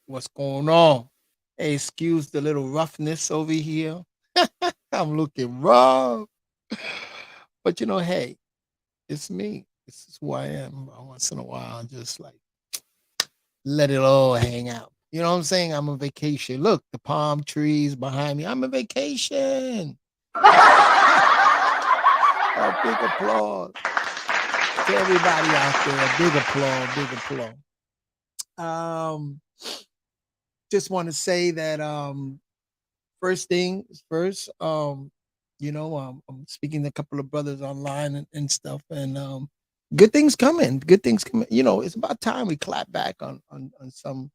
What's going on? Hey, excuse the little roughness over here. I'm looking rough. But hey, it's me. This is who I am. Once in a while, I just like let it all hang out. You know what I'm saying? I'm on vacation. Look, the palm trees behind me. I'm on vacation. A big applause to everybody out there. Big applause, big applause. Um, just want to say that first thing is first, I'm speaking to a couple of brothers online and stuff, and good things coming. Good things coming. It's about time we clap back on some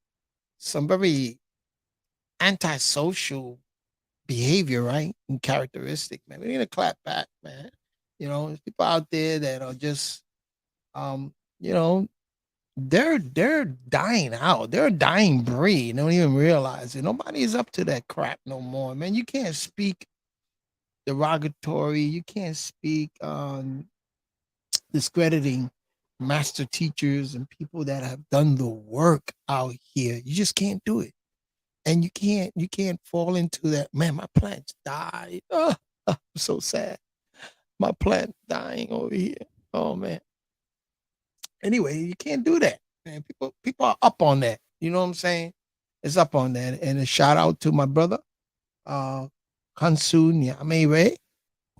very antisocial behavior, right? And characteristic, man. We need to clap back, man. There's people out there that are just um, you know, they're dying out. They're a dying breed. They don't even realize it. Nobody is up to that crap no more, man. You can't speak derogatory. You can't speak discrediting master teachers and people that have done the work out here. You just can't do it. And you can't fall into that, man, my plants died. Oh, I'm so sad. My plant dying over here. Oh man. Anyway, you can't do that. Man, people are up on that. You know what I'm saying? It's up on that. And a shout out to my brother, uh Kansu Nyame,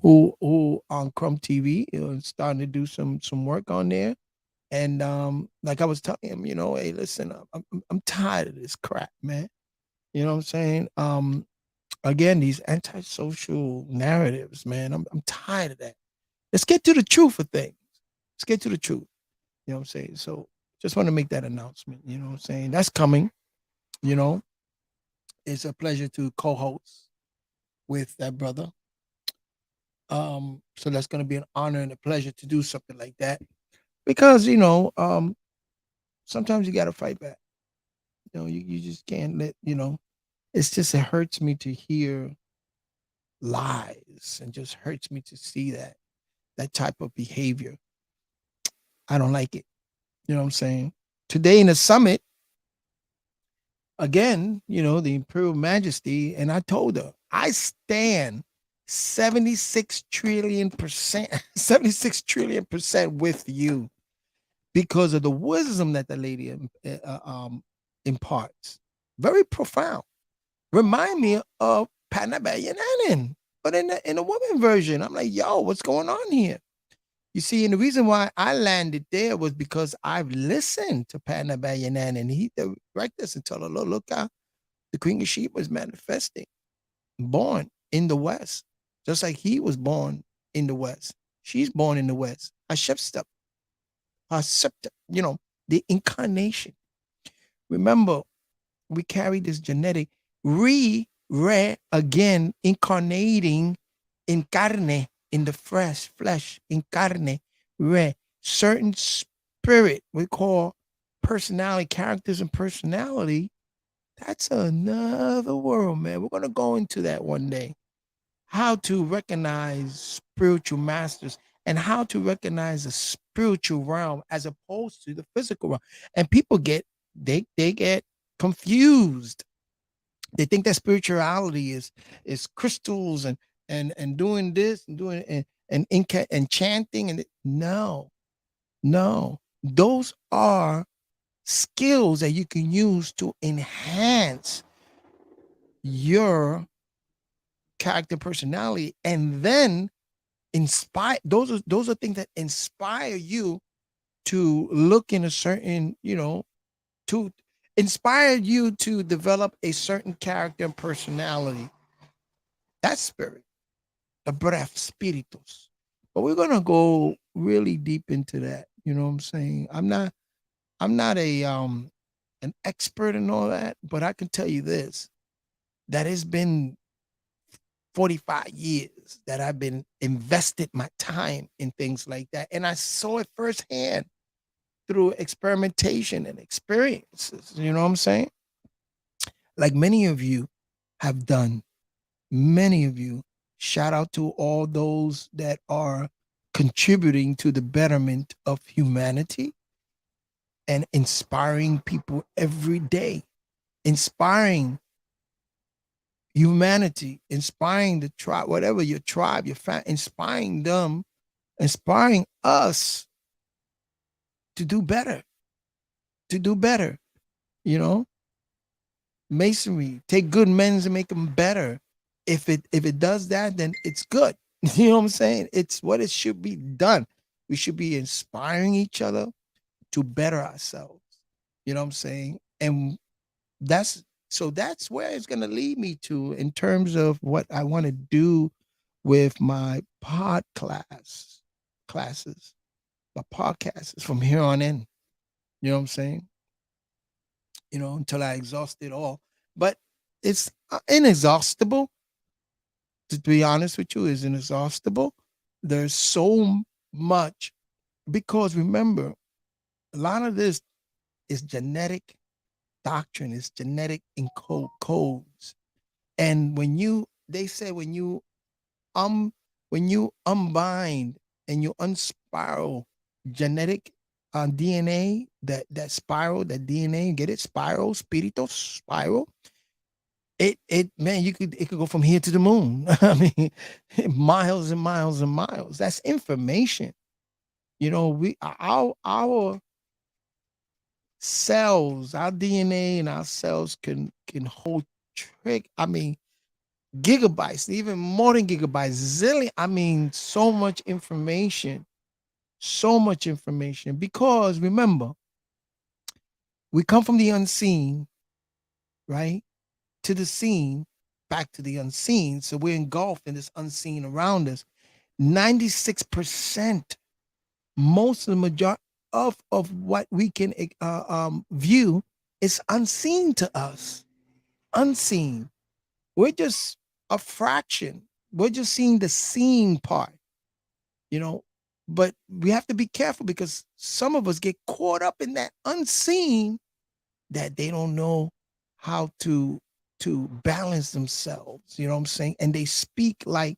who on Crumb TV is starting to do some work on there. And like I was telling him, hey, listen, I'm tired of this crap, man. You know what I'm saying? Again, these antisocial narratives, man. I'm tired of that. Let's get to the truth of things. Let's get to the truth. You know what I'm saying? So just want to make that announcement. You know what I'm saying? That's coming. You know, it's a pleasure to co-host with that brother. So that's going to be an honor and a pleasure to do something like that because sometimes you got to fight back. You just can't let It's just it hurts me to hear lies and just hurts me to see that type of behavior. I don't like it. You know what I'm saying? Today in the summit, again, the Imperial Majesty, and I told her, I stand 76 trillion percent, 76 trillion percent with you because of the wisdom that the lady imparts. Very profound. Remind me of Panabayanan, but in the woman version. I'm like, yo, what's going on here? You see, and the reason why I landed there was because I've listened to Panabayanan, and he direct us and tell her, look how the Queen of Sheba was manifesting, born in the West, just like he was born in the West. She's born in the West. Hashepstep, Hashepta, the incarnation. Remember, we carry this genetic again, incarnating in carne, in the flesh, in carne, certain spirit we call personality, characters and personality. That's another world, man. We're going to go into that one day. How to recognize spiritual masters and how to recognize the spiritual realm as opposed to the physical realm. And people they get confused. They think that spirituality is crystals and doing this and doing and chanting no, those are skills that you can use to enhance your character personality and then inspire those are things that inspire you to look in a certain to inspire you to develop a certain character and personality. That's spirit, the breath, spiritus. But we're gonna go really deep into that. You know what I'm saying? I'm not a an expert in all that, but I can tell you this: that it's been 45 years that I've been invested my time in things like that, and I saw it firsthand through experimentation and experiences. You know what I'm saying? Like many of you have done. Many of you. Shout out to all those that are contributing to the betterment of humanity and inspiring people every day. inspiring humanity, inspiring the tribe, whatever your tribe, your family, inspiring them, inspiring us to do better, to do better. You know, masonry, take good men and make them better. If it does that, then it's good. You know what I'm saying? It's what it should be done. We should be inspiring each other to better ourselves. You know what I'm saying? And that's that's where it's going to lead me to in terms of what I want to do with my classes, my podcasts from here on in. You know what I'm saying? Until I exhaust it all. But it's inexhaustible. To be honest with you, is inexhaustible. There's so much because remember, a lot of this is genetic doctrine, is genetic encode codes. And they say um when you unbind and you unspiral genetic DNA, that spiral, that DNA, get it? Spiral, spirito, spiral. It man, it could go from here to the moon. I mean, miles and miles and miles. That's information. Our cells, our DNA and our cells can hold trick. I mean, gigabytes, even more than gigabytes, zillion. I mean, so much information. Because remember, we come from the unseen, right, to the seen, back to the unseen. So we're engulfed in this unseen around us. 96%, most of the majority of what we can view is unseen to us. Unseen. We're just a fraction. We're just seeing the seen part, you know. But we have to be careful because some of us get caught up in that unseen that they don't know how to balance themselves. You know what I'm saying? And they speak like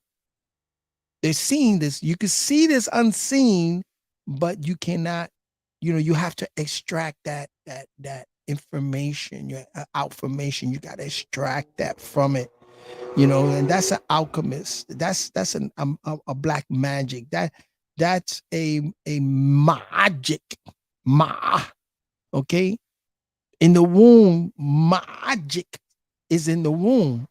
they're seeing this. You can see this unseen, but you cannot. You have to extract that information, your outformation. You got to extract that from it. And that's an alchemist. That's a black magic. That's a magic. Okay. In the womb, magic is in the womb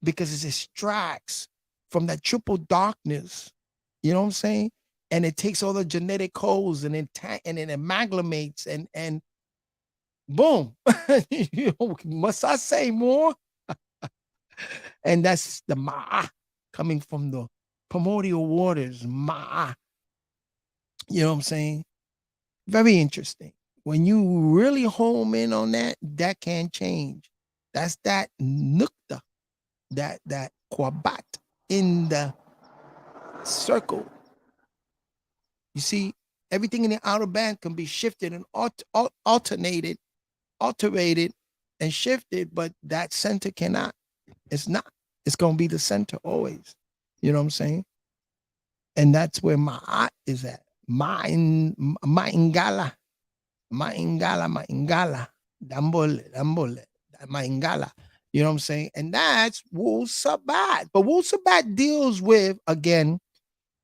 because it extracts from that triple darkness. You know what I'm saying? And it takes all the genetic codes and it amalgamates and boom. Must I say more? And that's the ma coming from the primordial waters. Ma. You know what I'm saying? Very interesting. When you really home in on that, that can change. That's that nukta, that quabat in the circle. You see, everything in the outer band can be shifted and alternated, alterated, and shifted, but that center cannot. It's not. It's going to be the center always. You know what I'm saying? And that's where my art is at. My ingala, dambole, my ingala. You know what I'm saying? And that's Wu Sabat. But Wu Sabat deals with, again,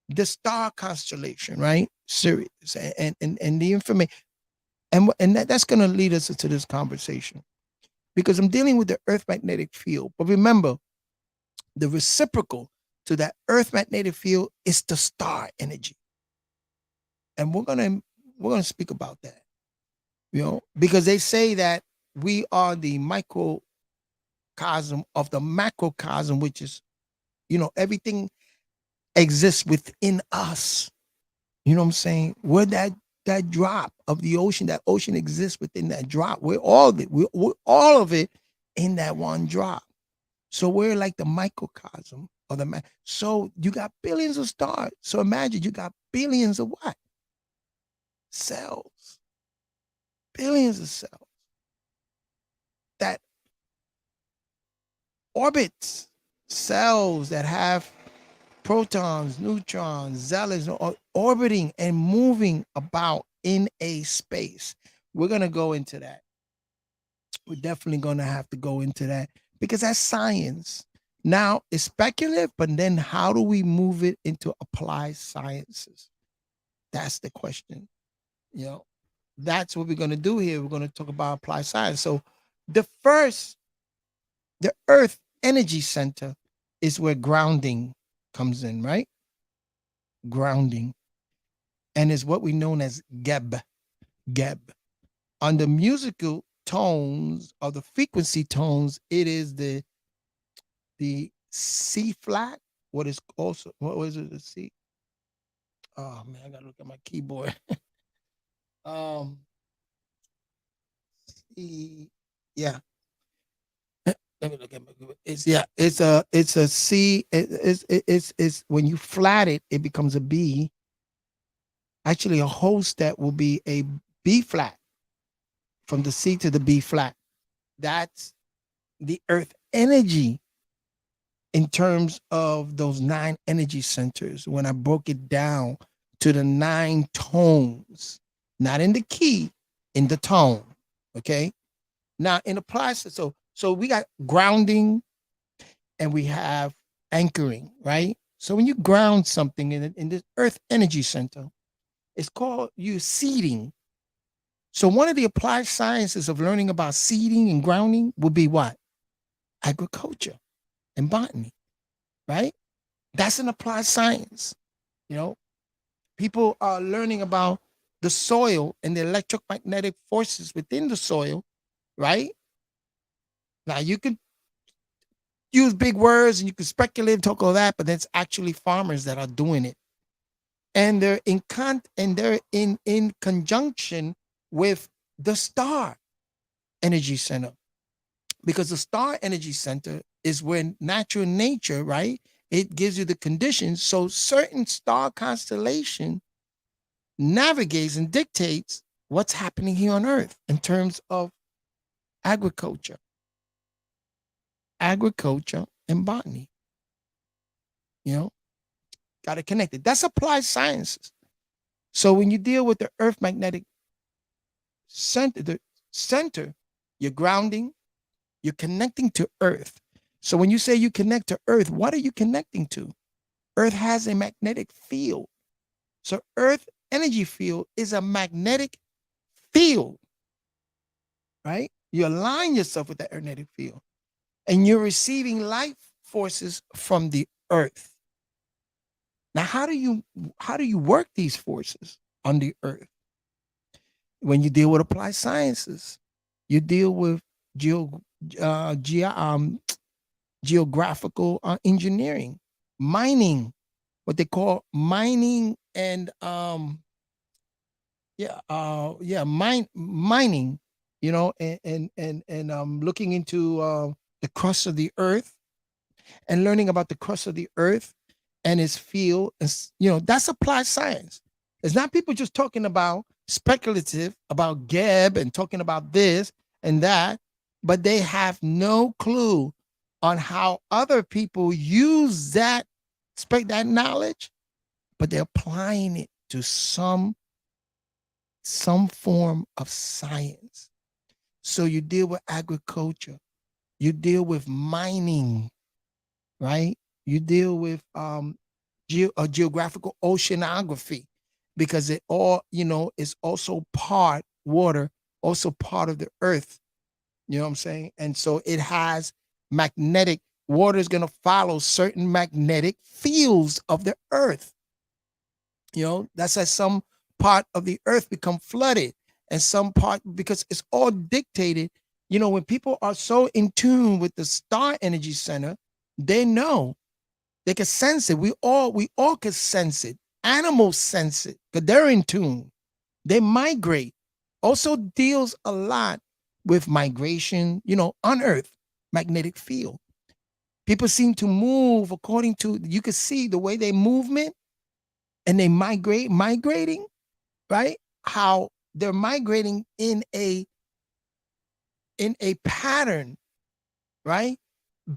the star constellation, right? Sirius and the information. And that's going to lead us to this conversation because I'm dealing with the Earth magnetic field. But remember, the reciprocal to that Earth magnetic field is the star energy. And we're gonna speak about that, because they say that we are the microcosm of the macrocosm, which is, everything exists within us. You know what I'm saying? We're that drop of the ocean. That ocean exists within that drop. We're all of it. We're all of it in that one drop. So we're like the microcosm of the So you got billions of stars. So imagine you got billions of what? Cells. Billions of cells that orbits, cells that have protons, neutrons, zealots orbiting and moving about in a space. We're going to go into that. We're definitely going to have to go into that because that's science. Now it's speculative, but then how do we move it into applied sciences? That's the question. You know, that's what we're going to do here. We're going to talk about applied science. So the first, the Earth Energy Center is where grounding comes in, right? Grounding. And is what we known as Geb. Geb. On the musical tones or the frequency tones, it is the C flat. What is also what was it? The C. Oh man, I gotta look at my keyboard. um, C. Yeah, let me look at my keyboard. It's yeah, it's a C. It's when you flat it, it becomes a B. Actually, a whole step will be a B flat from the C to the B flat. That's the Earth energy in terms of those 9 energy centers. When I broke it down to the 9 tones, not in the key, in the tone. Okay. Now in the process, so we got grounding and we have anchoring, right? So when you ground something in this Earth energy center, it's called you seeding. So one of the applied sciences of learning about seeding and grounding would be what? Agriculture and botany, right? That's an applied science. You know, people are learning about the soil and the electromagnetic forces within the soil, right? Now you can use big words and you can speculate and talk all that, but it's actually farmers that are doing it. And they're in conjunction with the star energy center. Because the star energy center is where natural nature, right? It gives you the conditions. So certain star constellation navigates and dictates what's happening here on Earth in terms of agriculture, and botany. You know, got it connected. That's applied sciences. So when you deal with the Earth magnetic center, you're grounding, you're connecting to Earth. So when you say you connect to Earth, what are you connecting to? Earth has a magnetic field. So Earth energy field is a magnetic field, right? You align yourself with that magnetic field and you're receiving life forces from the Earth. Now, how do you work these forces on the Earth? When you deal with applied sciences, you deal with geo, ge- geographical engineering, mining, what they call mining and mining, looking into the crust of the earth and learning about the crust of the earth and its field. That's applied science. It's not people just talking about speculative about Geb and talking about this and that, but they have no clue on how other people use that knowledge, but they're applying it to some form of science. So you deal with agriculture, you deal with mining, right? You deal with geographical oceanography because it all, is also part water, also part of the earth. You know what I'm saying? And so it has magnetic, water is going to follow certain magnetic fields of the earth. That's as some part of the earth become flooded and some part because it's all dictated. When people are so in tune with the star energy center, they know they can sense it. We all can sense it. Animals sense it because they're in tune. They migrate. Also deals a lot with migration, on Earth, magnetic field. People seem to move according to, you can see the way they movement and they migrating, right? How they're migrating in a pattern, right?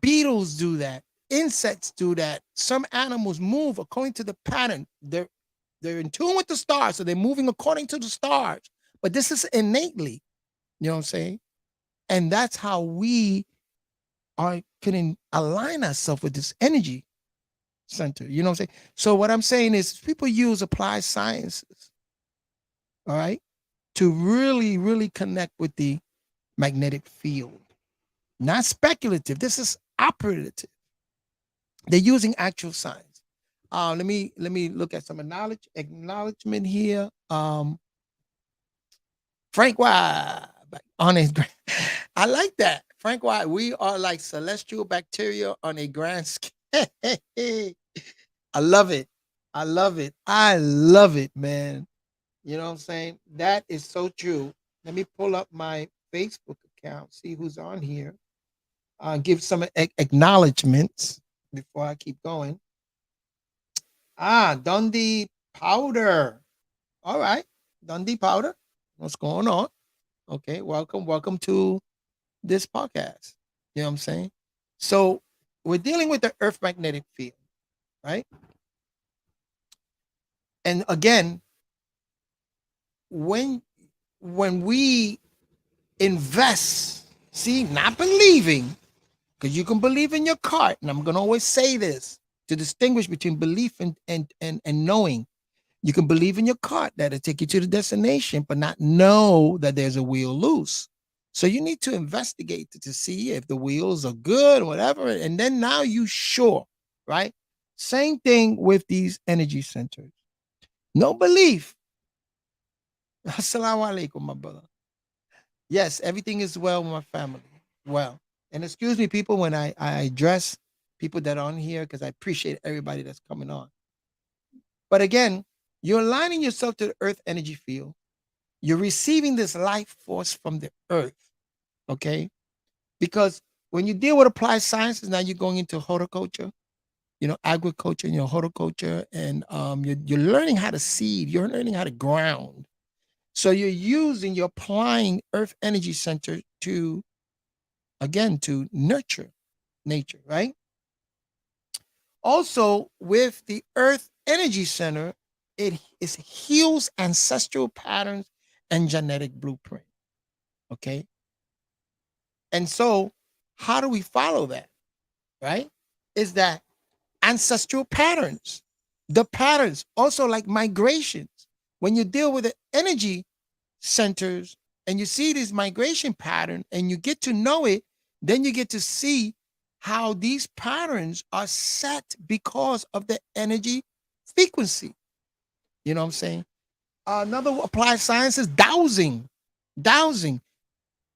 Beetles do that. Insects do that. Some animals move according to the pattern. They're in tune with the stars, so they're moving according to the stars. But this is innately, you know what I'm saying? And that's how we can align ourselves with this energy center. You know what I'm saying? So what I'm saying is people use applied sciences, all right, to really, really connect with the magnetic field. Not speculative. This is operative. They're using actual science. Let me look at some acknowledgement here. Frank White on his I like that. Frank White, we are like celestial bacteria on a grand scale. I love it. I love it. I love it, man. You know what I'm saying? That is so true. Let me pull up my Facebook account, see who's on here. Give some acknowledgments before I keep going. Dundee Powder. All right. Dundee Powder. What's going on? Okay. Welcome to this podcast. You know what I'm saying? So we're dealing with the Earth magnetic field, right? And again, when we invest, see, not believing, because you can believe in your cart, and I'm gonna always say this to distinguish between belief and knowing. You can believe in your cart that'll take you to the destination, but not know that there's a wheel loose. So you need to investigate to see if the wheels are good or whatever, and then now you sure, right? Same thing with these energy centers. No belief. Assalamu alaikum, my brother. Yes, everything is well with my family. Well, and excuse me, people, when I address people that are on here, because I appreciate everybody that's coming on. But again, you're aligning yourself to the earth energy field. You're receiving this life force from the earth. Okay. Because when you deal with applied sciences, now you're going into horticulture, agriculture, horticulture, and you're learning how to seed, you're learning how to ground. So you're applying earth energy center to, again, to nurture nature, right? Also, with the Earth Energy Center, it heals ancestral patterns and genetic blueprint. Okay. And so, how do we follow that? Right? Is that ancestral patterns, the patterns, also like migrations. When you deal with the energy centers and you see this migration pattern and you get to know it, then you get to see how these patterns are set because of the energy frequency. You know what I'm saying? Another applied science is dowsing. Dowsing.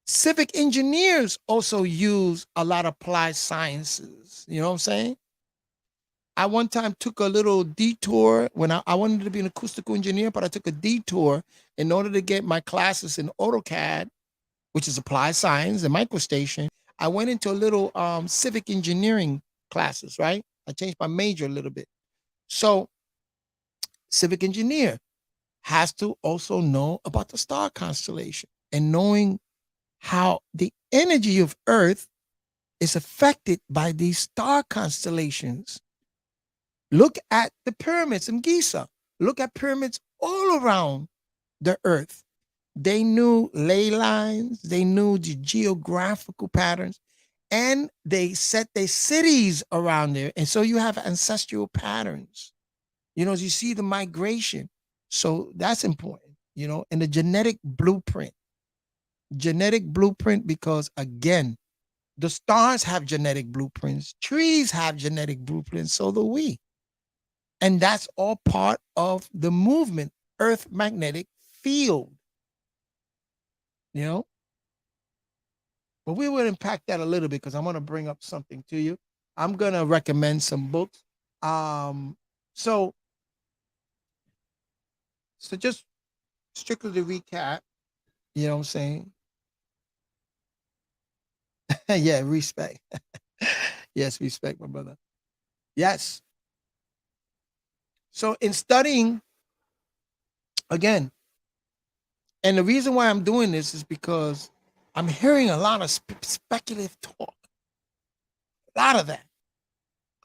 Civic engineers also use a lot of applied sciences. You know what I'm saying? I one time took a little detour when I wanted to be an acoustical engineer, but I took a detour in order to get my classes in AutoCAD, which is applied science and microstation. I went into a little civic engineering classes, right? I changed my major a little bit. So civic engineer has to also know about the star constellation and knowing how the energy of Earth is affected by these star constellations. Look at the pyramids in Giza. Look at pyramids all around the earth. They knew ley lines, they knew the geographical patterns, and they set their cities around there. And so you have ancestral patterns. You see the migration. So that's important, and the genetic blueprint. Genetic blueprint, because again, the stars have genetic blueprints, trees have genetic blueprints, so do we. And that's all part of the movement, Earth magnetic field. But we will unpack that a little bit because I'm going to bring up something to you. I'm going to recommend some books. So just strictly to recap, you know what I'm saying? Yeah, respect. Yes, respect, my brother. Yes. So in studying, again, and the reason why I'm doing this is because I'm hearing a lot of speculative talk. A lot of that.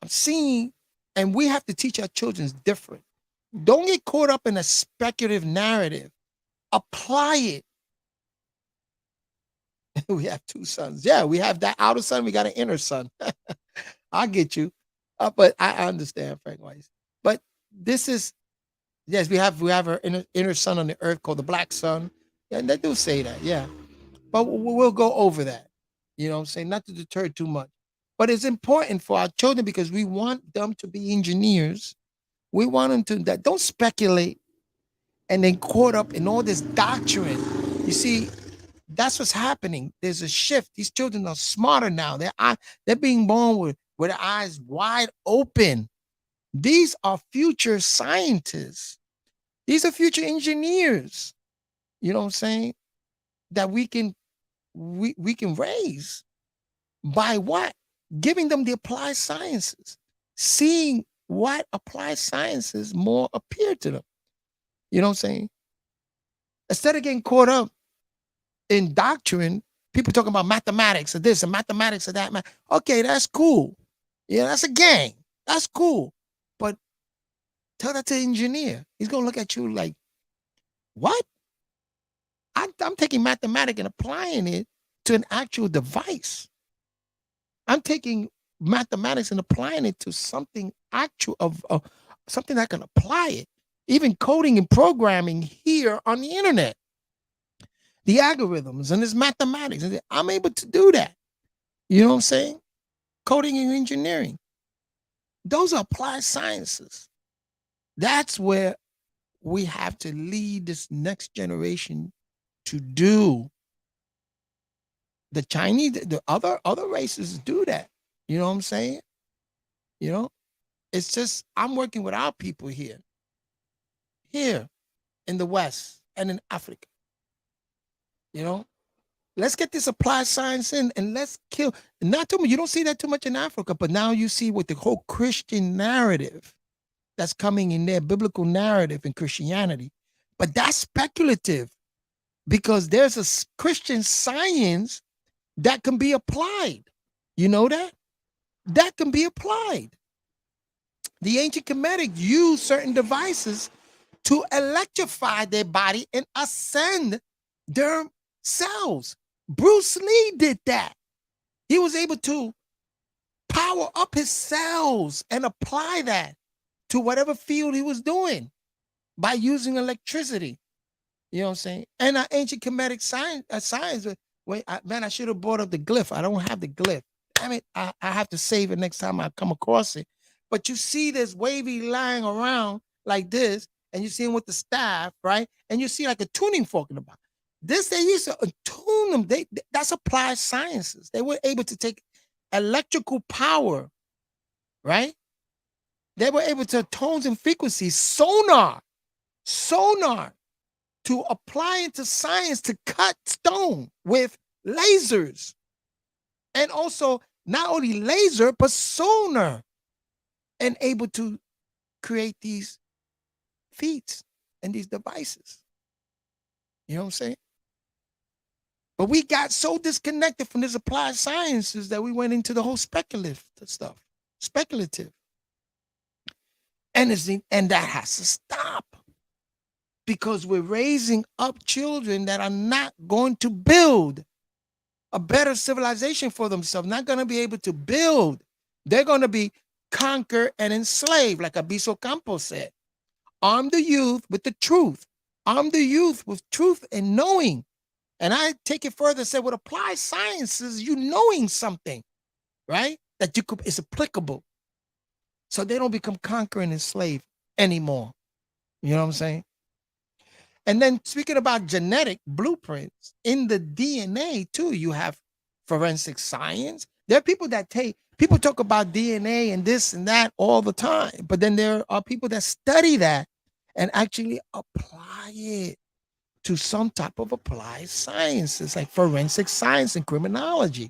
I'm seeing, and we have to teach our children different. Don't get caught up in a speculative narrative. Apply it. We have two suns. Yeah, we have that outer sun. We got an inner sun. I get you, but I understand, Frank Weiss. But this is yes, we have our inner sun on the earth called the black sun, and they do say that, yeah. But we'll go over that. You know what I'm saying? Not to deter too much. But it's important for our children because we want them to be engineers. We want them to that don't speculate and then caught up in all this doctrine. You see, that's what's happening. There's a shift. These children are smarter now. They're being born with their eyes wide open. These are future scientists. These are future engineers. You know what I'm saying? That we can raise by what? Giving them the applied sciences, seeing what applied sciences more appear to them. You know what I'm saying? Instead of getting caught up in doctrine, people talking about mathematics or this and mathematics or that. Okay, that's cool. Yeah, that's a gang. That's cool. But tell that to the engineer. He's gonna look at you like, what? I'm taking mathematics and applying it to an actual device. I'm taking mathematics and applying it to something actual of something that can apply it. Even coding and programming here on the internet, the algorithms and this mathematics. I'm able to do that. You know what I'm saying? Coding and engineering. Those are applied sciences. That's where we have to lead this next generation to do. The Chinese, the other races do that. You know what I'm saying? You know, it's just I'm working with our people here in the West and in Africa. You know, let's get this applied science in and let's kill. Not too much. You don't see that too much in Africa, but now you see with the whole Christian narrative that's coming in there, biblical narrative in Christianity. But that's speculative because there's a Christian science that can be applied. You know that? That can be applied. The ancient Kemetic used certain devices to electrify their body and ascend their cells. Bruce Lee did that. He was able to power up his cells and apply that to whatever field he was doing by using electricity. You know what I'm saying? And our ancient Kemetic science. Wait, man, I should have brought up the glyph. I don't have the glyph. Damn it, I have to save it next time I come across it. But you see this wavy lying around like this, and you see him with the staff, right? And you see like a tuning fork in the bottom. This, they used to tune them. That's applied sciences. They were able to take electrical power, right? They were able to tones and frequencies, sonar, to apply into science to cut stone with lasers. And also not only laser, but sonar, and able to create these feats and these devices. You know what I'm saying? But we got so disconnected from this applied sciences that we went into the whole speculative stuff. Speculative. And that has to stop. Because we're raising up children that are not going to build a better civilization for themselves, not going to be able to build. They're going to be conquered and enslaved, like Abiso Campos said. Arm the youth with the truth. Arm the youth with truth and knowing. And I take it further and say, with applied sciences, you knowing something, right? That is applicable. So they don't become conquered and enslaved anymore. You know what I'm saying? And then speaking about genetic blueprints in the DNA too, you have forensic science. There are people people talk about DNA and this and that all the time, but then there are people that study that and actually apply it to some type of applied sciences like forensic science and criminology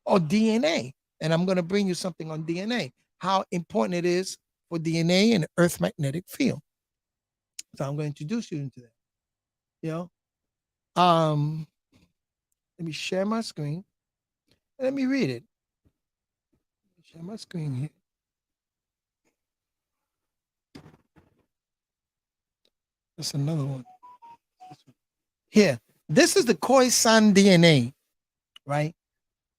or DNA. And I'm going to bring you something on DNA, how important it is for DNA in the Earth magnetic field. So I'm going to introduce you into that. You know, let me share my screen. Let me read it. Share my screen here. That's another one. Here, this is the Khoisan DNA. right?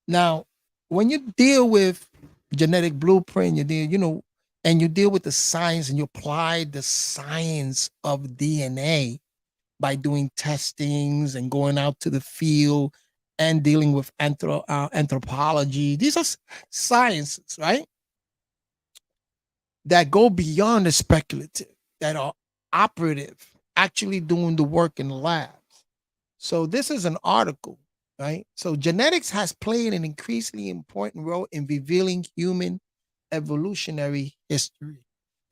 Now, when you deal with genetic blueprint, you deal, and you deal with the science and you apply the science of DNA by doing testings and going out to the field and dealing with anthropology. These are sciences, right? That go beyond the speculative, that are operative, actually doing the work in the labs. So this is an article, right? So genetics has played an increasingly important role in revealing human evolutionary history.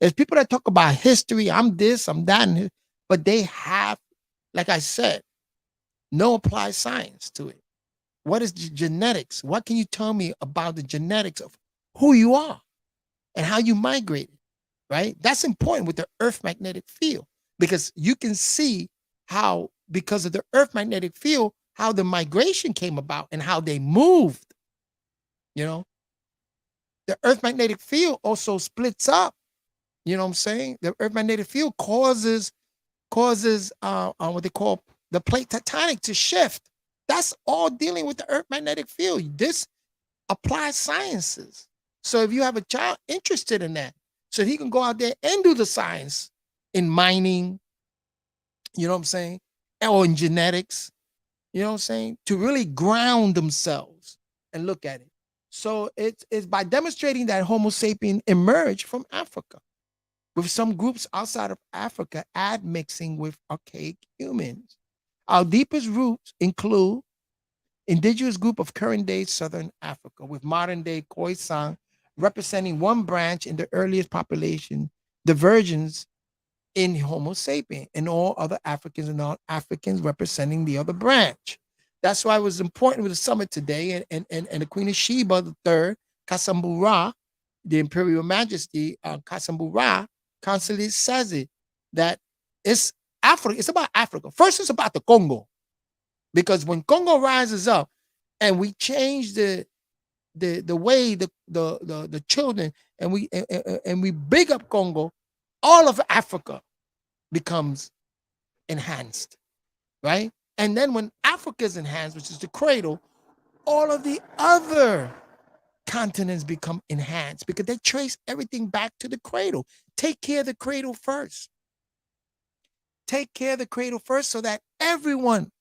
There's people that talk about history, I'm this, I'm that, but they have, like I said, no applied science to it. What is genetics? What can you tell me about the genetics of who you are and how you migrated, right? That's important with the Earth magnetic field because you can see how, because of the Earth magnetic field, how the migration came about and how they moved. You know, the Earth magnetic field also splits up. You know what I'm saying? The Earth magnetic field causes what they call the plate tectonic to shift. That's all dealing with the Earth magnetic field. This applies sciences. So if you have a child interested in that, so he can go out there and do the science in mining, you know what I'm saying, or in genetics, you know what I'm saying, to really ground themselves and look at it. So it's by demonstrating that Homo sapien emerged from Africa, with some groups outside of Africa admixing with archaic humans. Our deepest roots include indigenous group of current day Southern Africa, with modern day Khoisan representing one branch in the earliest population, divergence in Homo sapien, and all other Africans and non-Africans representing the other branch. That's why it was important with the summit today, and the Queen of Sheba III, Kasambura, the Imperial Majesty, Kasambura, constantly says it, that it's Africa, it's about Africa. First, it's about the Congo, because when Congo rises up and we change the way the children, and we big up Congo, all of Africa becomes enhanced, right? And then when Africa is enhanced, which is the cradle, all of the other continents become enhanced because they trace everything back to the cradle. Take care of the cradle first. Take care of the cradle first so that everyone,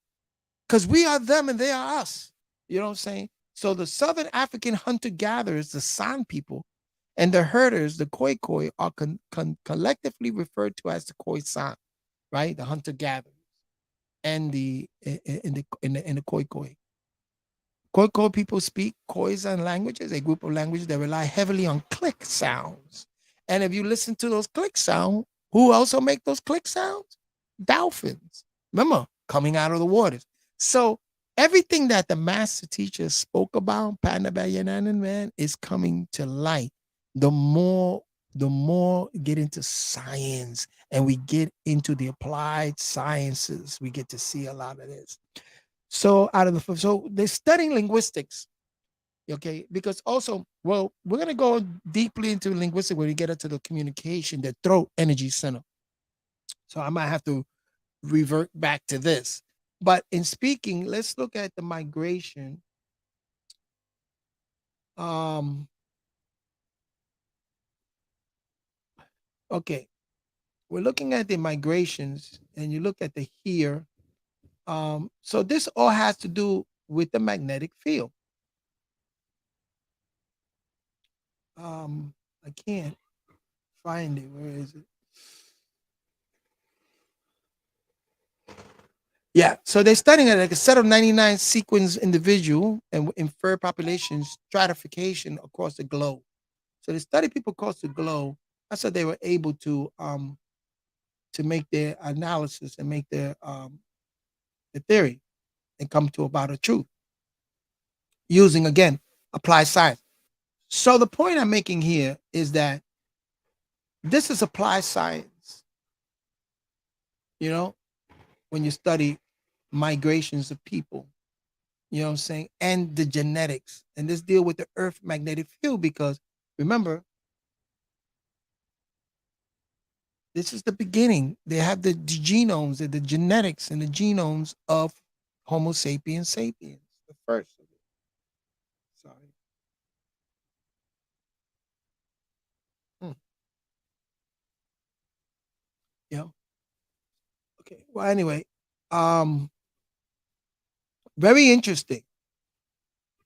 because we are them and they are us. You know what I'm saying? So the Southern African hunter-gatherers, the San people, and the herders, the Khoikhoi, are collectively referred to as the Khoisan, right? The hunter-gatherers and the Khoikhoi. Khoikhoi people speak Khoisan languages, a group of languages that rely heavily on click sounds. And if you listen to those click sounds, who also make those click sounds? Dolphins. Remember, coming out of the waters. So everything that the master teacher spoke about, Panabayanan, man, is coming to light. The more get into science and we get into the applied sciences, we get to see a lot of this. So so they're studying linguistics, okay? Because also, well, we're gonna go deeply into linguistics when we get into the communication, the throat energy center. So I might have to revert back to this. But in speaking, let's look at the migration. Um, okay, we're looking at the migrations, and you look at the here. So this all has to do with the magnetic field. I can't find it. Where is it? Yeah, so they're studying it like a set of 99 sequence individual and infer population stratification across the globe. So they study people across the globe. That's how they were able to make their analysis and make their the theory and come to about a truth using, again, applied science. So the point I'm making here is that this is applied science. You know, when you study migrations of people, you know what I'm saying, and the genetics, and this deal with the Earth magnetic field, because remember, this is the beginning. They have the genomes and the genetics and the genomes of Homo sapiens sapiens, the first. You know. Okay. Well, anyway, um, very interesting.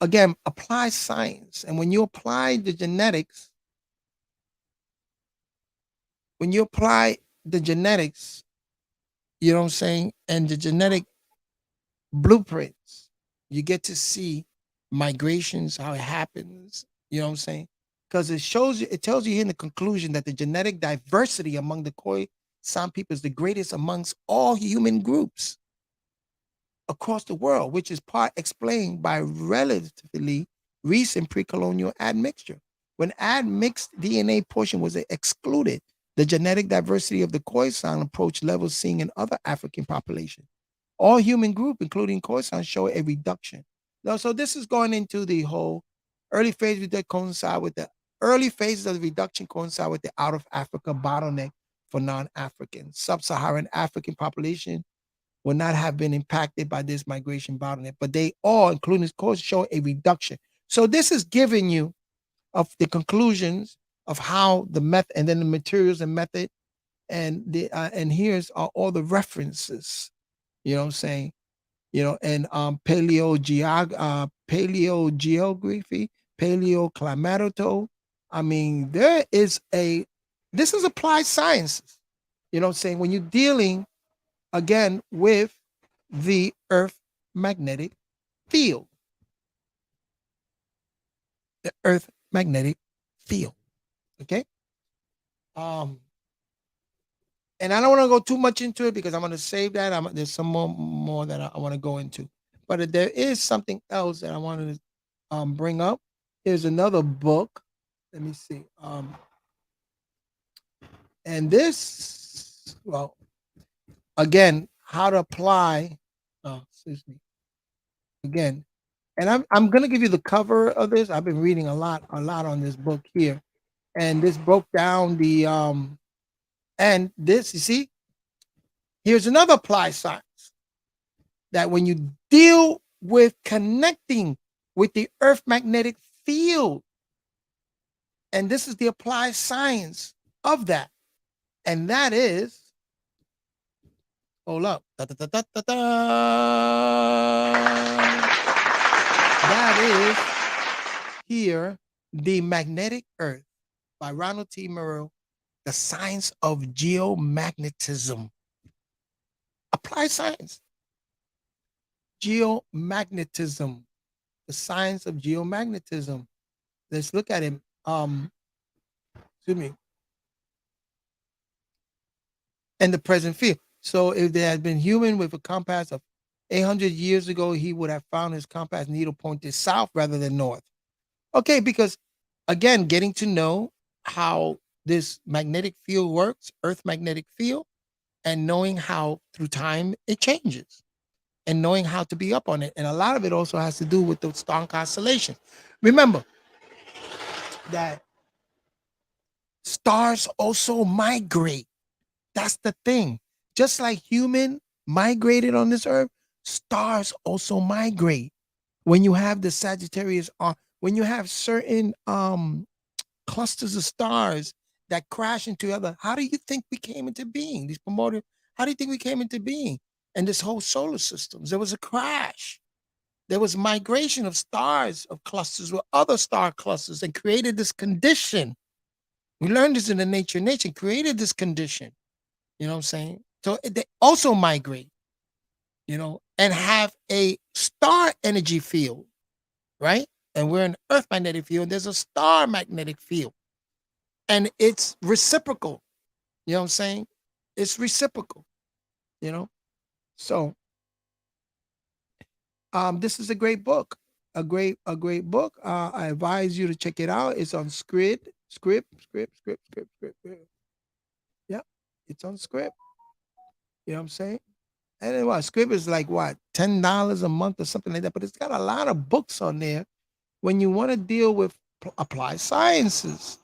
Again, apply science, and when you apply the genetics, when you apply the genetics, you know what I'm saying, and the genetic blueprints, you get to see migrations, how it happens. You know what I'm saying? Because it shows you, it tells you in the conclusion that the genetic diversity among the Khoisan people is the greatest amongst all human groups across the world, which is part explained by relatively recent pre-colonial admixture. When admixed DNA portion was excluded, the genetic diversity of the Khoisan approached levels seen in other African populations. All human group, including Khoisan, show a reduction. Now, so this is going into the whole early phase that coincide with the early phases of the reduction coincide with the out of Africa bottleneck for non-Africans. Sub-Saharan African population will not have been impacted by this migration bottleneck, but they all, including this course, show a reduction. So this is giving you of the conclusions of how the method and then the materials and method and here's all the references. You know what I'm saying? You know, and paleogeography, paleoclimatoto. I mean, there is a this is applied sciences. You know what I'm saying? When you're dealing again with the Earth magnetic field, the Earth magnetic field. Okay. Um, and I don't want to go too much into it because I'm going to save that. There's some more that I want to go into, but there is something else that I wanted to bring up. Here's another book. Let me see. And this, well, again, how to apply. Oh, excuse me. Again, and I'm gonna give you the cover of this. I've been reading a lot on this book here, and this broke down the and this you see here's another applied science that when you deal with connecting with the Earth magnetic field, and this is the applied science of that, and that is hold up. Da, da, da, da, da, da. That is here the magnetic Earth by Ronald T. Murrow, the science of geomagnetism. Applied science. Geomagnetism. The science of geomagnetism. Let's look at it. Excuse me. And the present field. So if there had been human with a compass of 800 years ago, he would have found his compass needle pointed south rather than north. Okay, because again, getting to know how this magnetic field works, Earth magnetic field, and knowing how through time it changes and knowing how to be up on it. And a lot of it also has to do with the star constellation. Remember that stars also migrate. That's the thing. Just like human migrated on this earth, stars also migrate. When you have the Sagittarius, when you have certain clusters of stars that crash into other, how do you think we came into being? These promoted, how do you think we came into being? And this whole solar systems, there was a crash. There was migration of stars, of clusters with other star clusters and created this condition. We learned this in the nature created this condition. You know what I'm saying? So they also migrate, you know, and have a star energy field, right? And we're in Earth magnetic field. There's a star magnetic field. And it's reciprocal. You know what I'm saying? It's reciprocal, you know? So this is a great book. A great book. I advise you to check it out. It's on script. Yeah, it's on script. You know what I'm saying? And then what? Script is like what, $10 a month or something like that. But it's got a lot of books on there. When you want to deal with applied sciences,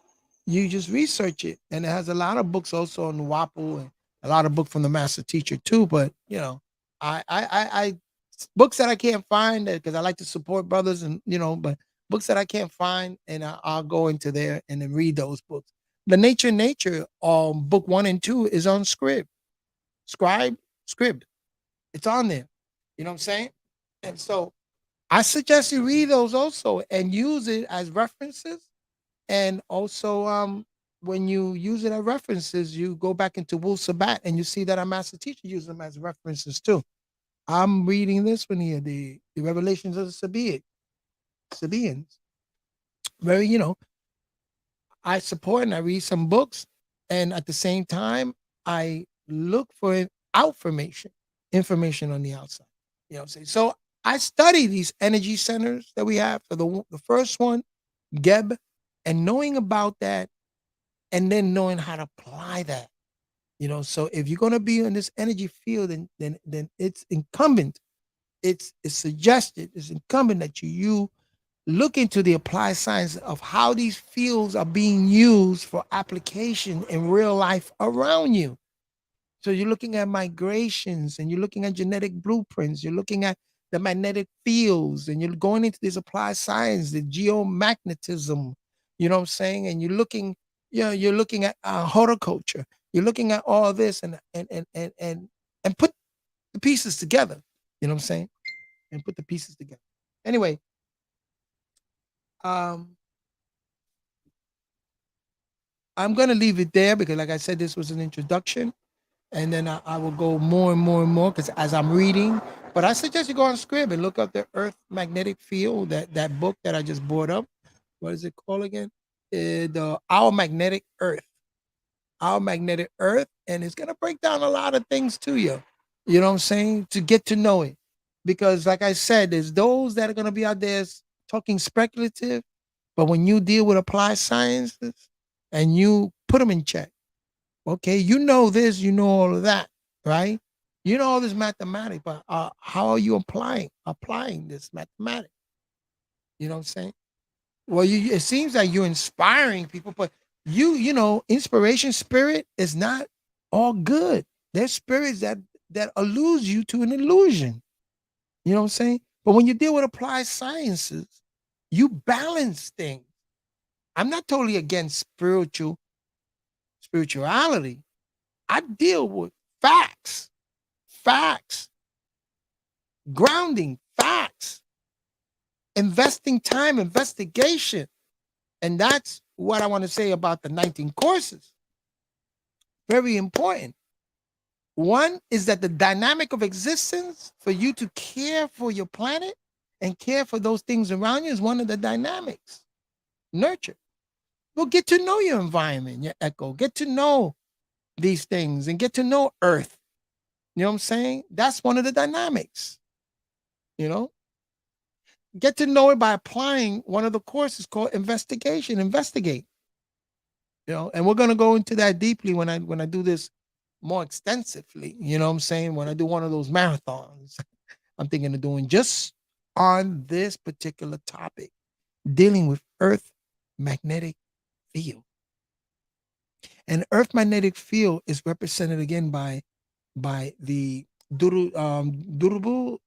you just research it. And it has a lot of books also on WAPU and a lot of books from the master teacher too. But you know, I books that I can't find because I like to support brothers and you know, but books that I can't find and I'll go into there and then read those books. The nature book 1 and 2 is on script. Scribe, Scribd. It's on there. You know what I'm saying? And so I suggest you read those also and use it as references. And also, when you use it as references, you go back into Wu Sabat and you see that our master teacher uses them as references too. I'm reading this one here, the Revelations of the Sabaeans. Very, I support and I read some books, and at the same time, I look for information on the outside. You know what I'm saying? So I study these energy centers that we have. For the first one, Geb, and knowing about that, and then knowing how to apply that. So if you're gonna be in this energy field, then it's incumbent, it's suggested, it's incumbent that you look into the applied science of how these fields are being used for application in real life around you. So you're looking at migrations and you're looking at genetic blueprints, you're looking at the magnetic fields, and you're going into this applied science, the geomagnetism, you know what I'm saying? And you're looking at horticulture, you're looking at all this and put the pieces together, you know what I'm saying? And put the pieces together. Anyway, um, I'm gonna leave it there because, like I said, this was an introduction, and then I will go more and more and more because as I'm reading. But I suggest you go on Scrib and look up the Earth Magnetic Field, that book that I just brought up. What is it called again? The Our Magnetic Earth, Our Magnetic Earth, and it's gonna break down a lot of things to you. You know what I'm saying? To get to know it, because like I said, there's those that are gonna be out there talking speculative, but when you deal with applied sciences and you put them in check, okay, you know this, you know all of that, right? You know all this mathematics, but how are you applying this mathematics? You know what I'm saying? Well, it seems like you're inspiring people, but inspiration spirit is not all good. There's spirits that allude you to an illusion. You know what I'm saying? But when you deal with applied sciences, you balance things. I'm not totally against spirituality. I deal with facts, facts, grounding, facts, investing time, investigation. And that's what I want to say about the 19 courses. Very important. One is that the dynamic of existence for you to care for your planet and care for those things around you is one of the dynamics. Nurture. Well, get to know your environment, your echo. Get to know these things and get to know Earth. You know what I'm saying? That's one of the dynamics. You know, get to know it by applying one of the courses called investigation. Investigate. And we're gonna go into that deeply when I do this more extensively. You know what I'm saying? When I do one of those marathons, I'm thinking of doing just on this particular topic, dealing with Earth magnetic field. And Earth magnetic field is represented again by the durubu,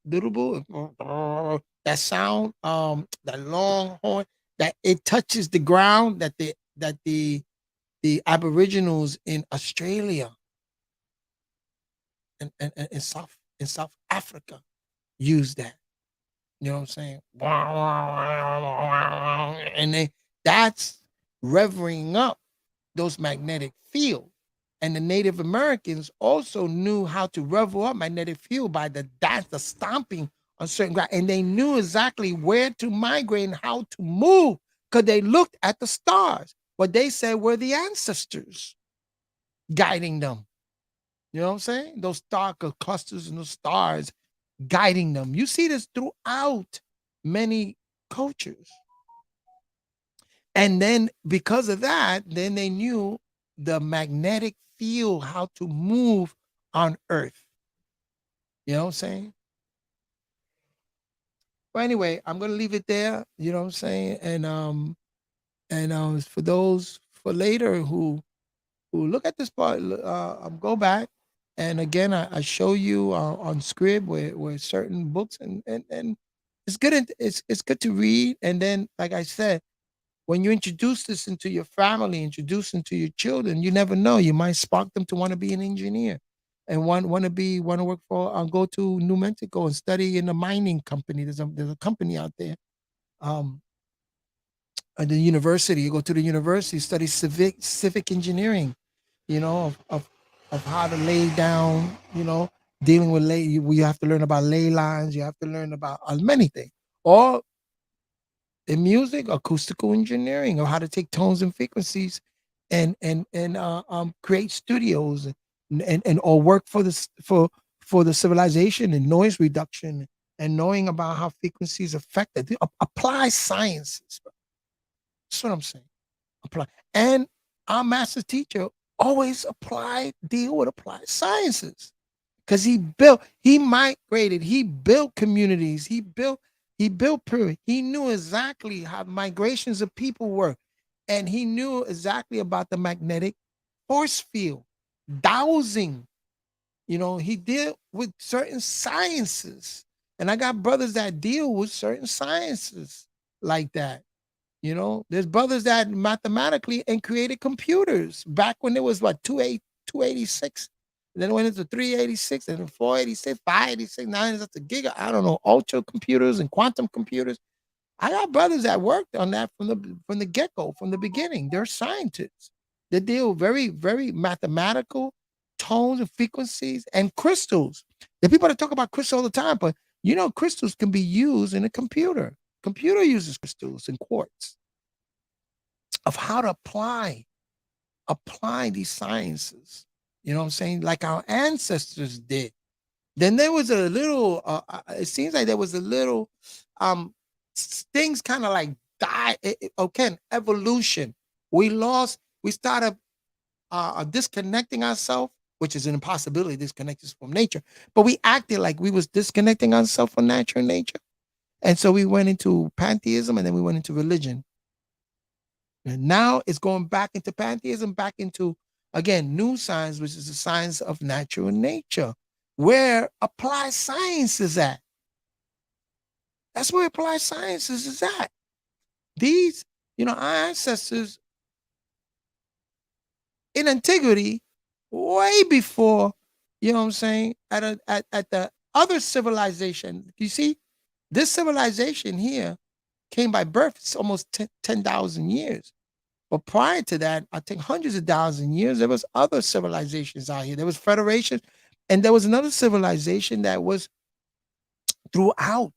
that sound, that long horn, that it touches the ground, that the Aboriginals in Australia and in South Africa use that. You know what I'm saying? And that's revving up those magnetic fields. And the Native Americans also knew how to revel up magnetic field by the dance, the stomping on certain ground. And they knew exactly where to migrate and how to move because they looked at the stars. What they said were the ancestors guiding them. You know what I'm saying? Those star clusters and those stars guiding them. You see this throughout many cultures. And then because of that, then they knew the magnetic field, how to move on Earth. You know what I'm saying? Well, anyway, I'm gonna leave it there. You know what I'm saying? And for those for later who look at this part, go back. And again, I show you on Scrib where certain books and it's good. It's good to read. And then, like I said, when you introduce this into your family, introduce into your children, you never know. You might spark them to want to be an engineer. and want to work for go to New Mexico and study in a mining company. There's a company out there. Um, at the university, you go to the university, study civic engineering. Of how to lay down. Dealing with you have to learn about ley lines. You have to learn about many things. Or in music, acoustical engineering, or how to take tones and frequencies, and create studios, and or work for the civilization and noise reduction, and knowing about how frequencies affect it. Apply sciences. That's what I'm saying. Apply. And our master teacher always deal with applied sciences. Because he migrated, he built communities, he built period. He knew exactly how migrations of people work. And he knew exactly about the magnetic force field, dowsing. He dealt with certain sciences. And I got brothers that deal with certain sciences like that. There's brothers that mathematically and created computers back when it was what 286. Then it went into 386 and then 486, 586, now it's up to giga. I don't know, ultra computers and quantum computers. I got brothers that worked on that from the get-go, from the beginning. They're scientists. They deal very, very mathematical tones and frequencies and crystals. The people that talk about crystals all the time, but crystals can be used in a computer. Computer uses crystals and quartz of how to apply these sciences. You know what I'm saying? Like our ancestors did. Then there was a little. It seems like there was a little. Things kind of like die. Okay, evolution. We started disconnecting ourselves, which is an impossibility. Disconnect us from nature, but we acted like we was disconnecting ourselves from nature and nature, and so we went into pantheism, and then we went into religion. And now it's going back into pantheism, back into, again, new science, which is the science of natural nature, where applied science is at. That's where applied sciences is at. These, our ancestors in antiquity, way before, you know what I'm saying, at the other civilization. You see, this civilization here came by birth. It's almost 10,000 years. But prior to that, I think hundreds of thousands of years, there was other civilizations out here. There was Federation, and there was another civilization that was throughout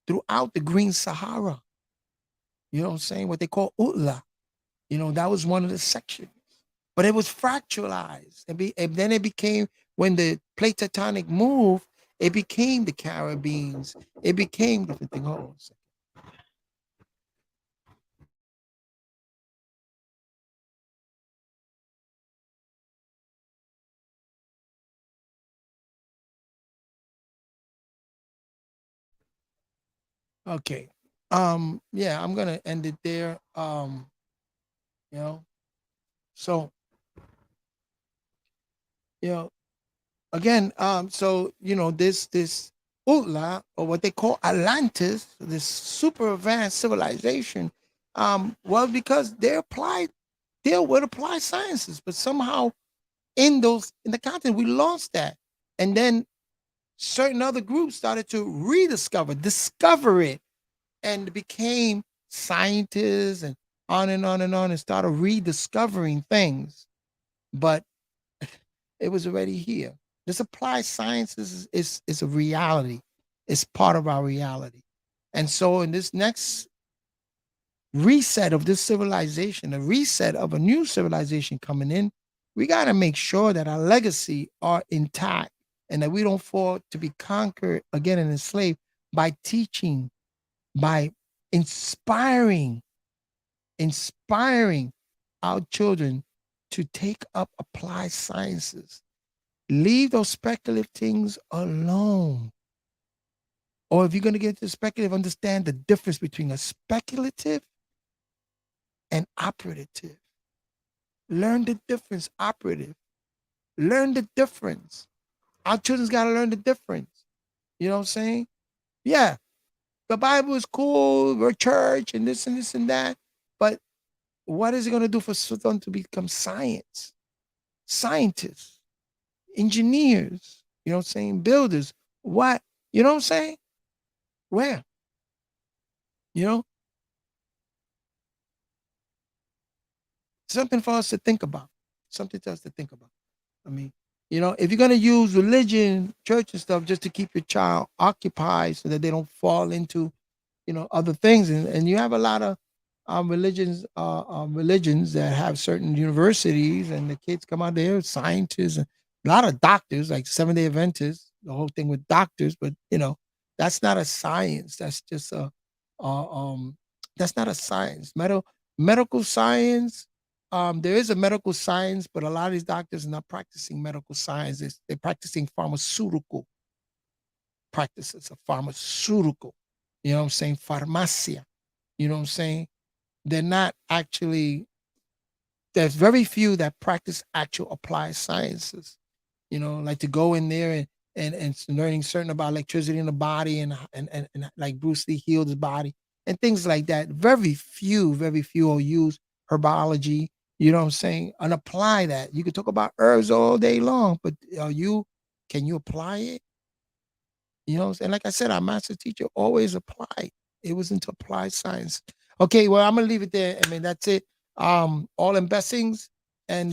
the Green Sahara. You know what I'm saying? What they call Utla. That was one of the sections. But it was fractalized. And then it became, when the plate tectonic moved, it became the Caribbeans. It became different things. Hold on a second. Okay. Yeah, I'm gonna end it there. You know, so you know, again, so this Utla, or what they call Atlantis, this super advanced civilization, well, because deal with applied sciences, but somehow in the continent we lost that. And then certain other groups started to discover it, and became scientists, and on, and started rediscovering things. But it was already here. This applied science is a reality. It's part of our reality. And so in this next reset of this civilization, a reset of a new civilization coming in, we got to make sure that our legacy are intact, and that we don't fall to be conquered again and enslaved, by teaching, by inspiring inspiring our children to take up applied sciences. Leave those speculative things alone. Or if you're going to get into speculative, understand the difference between a speculative and operative. Learn the difference, operative. Learn the difference. Our children's got to learn the difference. You know what I'm saying? Yeah, the Bible is cool, we're church, and this and that. But what is it going to do for them to become scientists? engineers, you know what I'm saying, builders. What, you know what I'm saying? Where? You know, something for us to think about. Something for us to think about. I mean, if you're gonna use religion, church and stuff just to keep your child occupied so that they don't fall into, other things, and you have a lot of religions that have certain universities, and the kids come out there, scientists, and a lot of doctors, like Seventh Day Adventists, the whole thing with doctors, but that's not a science. That's just that's not a science. Medical science, there is a medical science, but a lot of these doctors are not practicing medical science. They're practicing pharmaceutical practices, of pharmaceutical. You know what I'm saying? Farmacia. You know what I'm saying? They're not actually, there's very few that practice actual applied sciences, like to go in there and learning certain about electricity in the body, and like Bruce Lee healed his body and things like that. Very few will use herbology, you know what I'm saying, and apply that. You can talk about herbs all day long, but can you apply it? And like I said, our master teacher always applied. It was into applied science. Okay, well, I'm gonna leave it there. I mean, that's it. All in blessings, and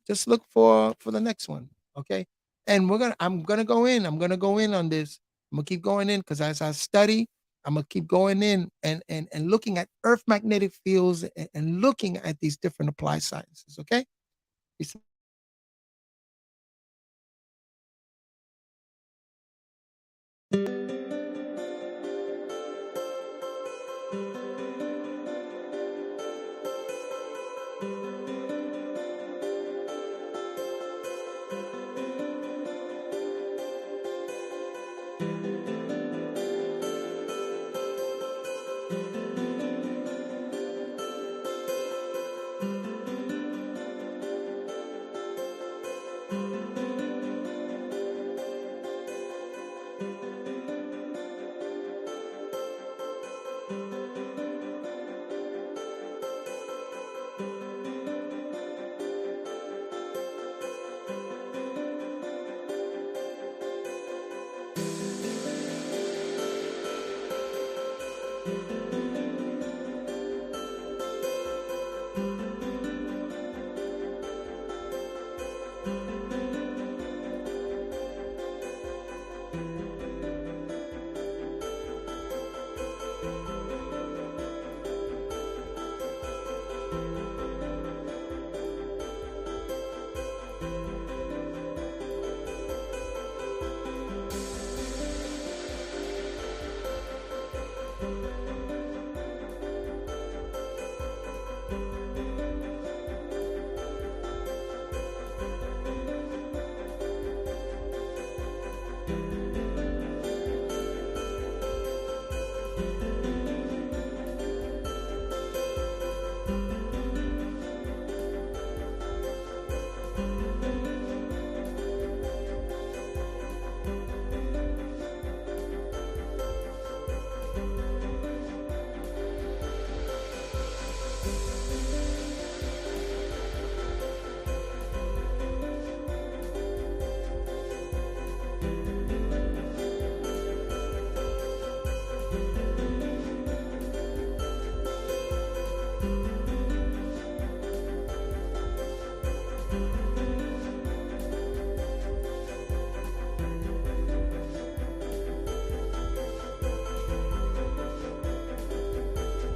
just look for the next one. Okay, and I'm gonna go in. I'm gonna go in on this. I'm gonna keep going in because as I study, I'm gonna keep going in and looking at Earth magnetic fields and looking at these different applied sciences. Okay. Peace.